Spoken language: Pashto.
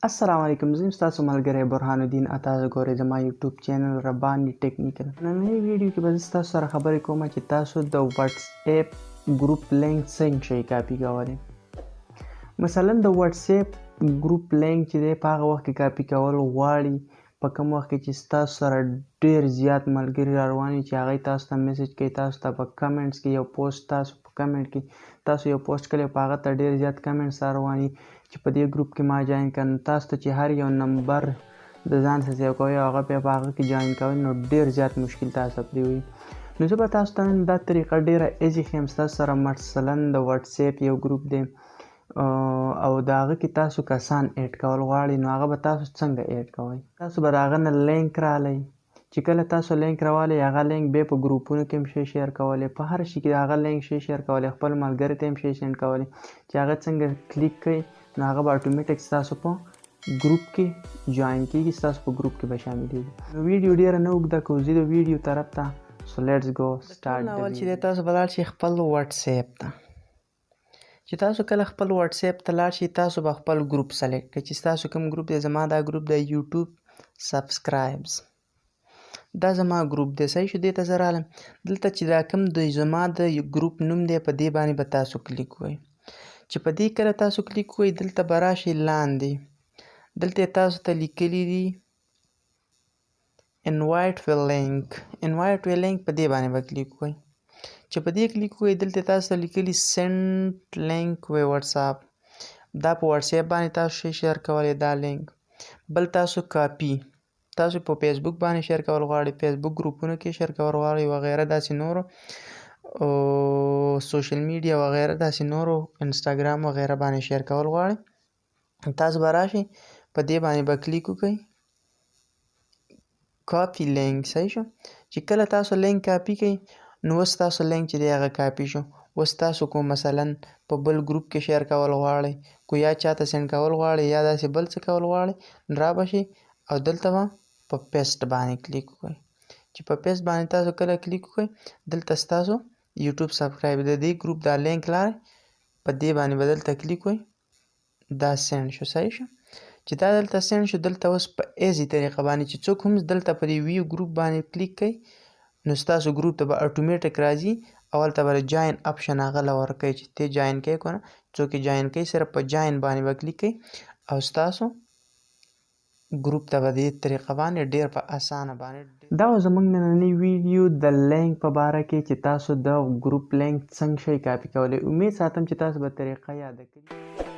السلام علیکم، زه یم ستاسو ملګری برهان الدین. تاسو ګورئ زما یوټیوب چینل ربانی ټیکنیکل. نننۍ ویډیو کې به زه ستاسو سره خبرې کوم چې تاسو د وټسایپ ګروپ لینک څنګه شئ کاپي کولی. مثلا د وټسایپ ګروپ لینک چې دی په هغه وخت کې کاپي کول غواړي په کوم وخت کې چې ستاسو سره ډېر زیات ملګري را روان وي چې هغوی تاسو ته میسج کوي، تاسو ته په کمنټس کې یو پوسټ تاسو په کمنټ کې تاسو یو پوسټ کړی په هغه ته ډېر زیات کمنټس را روان وي چې په دې ګروپ کې ما جاین کړه. نو تاسو ته چې هر یو نمبر د ځان څخه سیو کوئ او هغه بیا په هغه کې جاین کوئ نو ډېر زیات مشکل تاسو ته پرېوځي. نو زه به تاسو ته نن دا طریقه ډېره ایزي ښیم. ستاسو سره مثلا د وټسایپ یو ګروپ دی او د هغه کې تاسو کسان ایډ کول غواړئ نو هغه به تاسو څنګه ایډ کوئ. تاسو به د هغه نه لینک رالی، چې کله تاسو لینک راوالی هغه لینک بیا په ګروپونو کې هم شئ شیر کولی، په هر شي کې د هغه لینک شئ شیر کولی، خپل ملګري ته هم شئ سینډ کولی چې هغه څنګه کلیک کوي نو هغه به اتومیټک ستاسو په ګروپ کې جاین کېږي، ستاسو په ګروپ کې به شاملېږي. نو ویډیو ډېره نه اوږده کوو، ځو د ویډیو طرف ته. سو لیټس گو سټارټ. اول چې دی تاسو به لاړ شئ خپل وټسایپ ته. چې تاسو کله خپل وټسایپ ته لاړ شئ تاسو به خپل ګروپ سلیکټ کړئ چې ستاسو کوم ګروپ دی. زما دا ګروپ دی یوټیوب سبسکرایبز، دا زما ګروپ دی. صحیح شو، دې ته زه رالم. دلته چې دا کوم دی زما د ګروپ نوم دی په دې باندې به تاسو کلیک وکړئ. چې په دې کله تاسو کلیک وکړئ دلته به راشئ لاندې، دلته تاسو ته لیکلي دي انوایټ وی لینک. انوایټ وی لینک په دې باندې به کلیک وکړئ. چې په دې کلیک وکړئ دلته تاسو ته لیکلي سینډ لینک وی وټساپ، دا په وټسایپ باندې تاسو شئ شیر کولی دا لینک. بل تاسو کاپي، تاسو په فیسبوک باندې شیر کول غواړئ، فیسبوک ګروپونو کې شیر کول غواړئ وغیره داسې نورو سوشل میډیا وغیره داسې نورو انسټاګرام وغیره باندې شیر کول غواړئ تاسو به راشئ په دې باندې به کلیک وکړئ کافی لینک. صحیح شو، چې کله تاسو لینک کاپي کړئ نو اوس تاسو لینک چې دی هغه کاپي شو. اوس تاسو کو مثلا په بل ګروپ کې شیر کول غواړئ، کو یا چاته سینډ کول غواړئ یا داسې بل څه کول غواړئ نو را به شئ او دلته به په پیسټ باندې کلیک وکړئ. چې په پیسټ باندې تاسو کله کلیک وکړئ دلته ستاسو یوټیوب سبسکرایب د دې ګروپ دا لینک لاره په دې باندې به دلته کلیک وکړئ دا سینډ شو. صحیح شو، چې دا دلته سینډ شو. دلته اوس په ایزي طریقه باندې چې څوک هم دلته په دې ویو ګروپ باندې کلیک کوي نو ستاسو ګروپ ته به اتومیټک راځي او هلته به جاین اپشن هغه له ورکوي چې ته جاین کوې که نه. څوک یې جاین کوي صرف په جاین باندې به کلیک کوي او ستاسو ګروپ ته به دې طریقه باندې ډېر په اسانه باندې. دا زموږ نننۍ ویډیو د لینک په باره کې چې تاسو د ګروپ لینک څنګه شئ کاپي کولی. امید ساتم چې تاسو به طریقه یاده کړئ.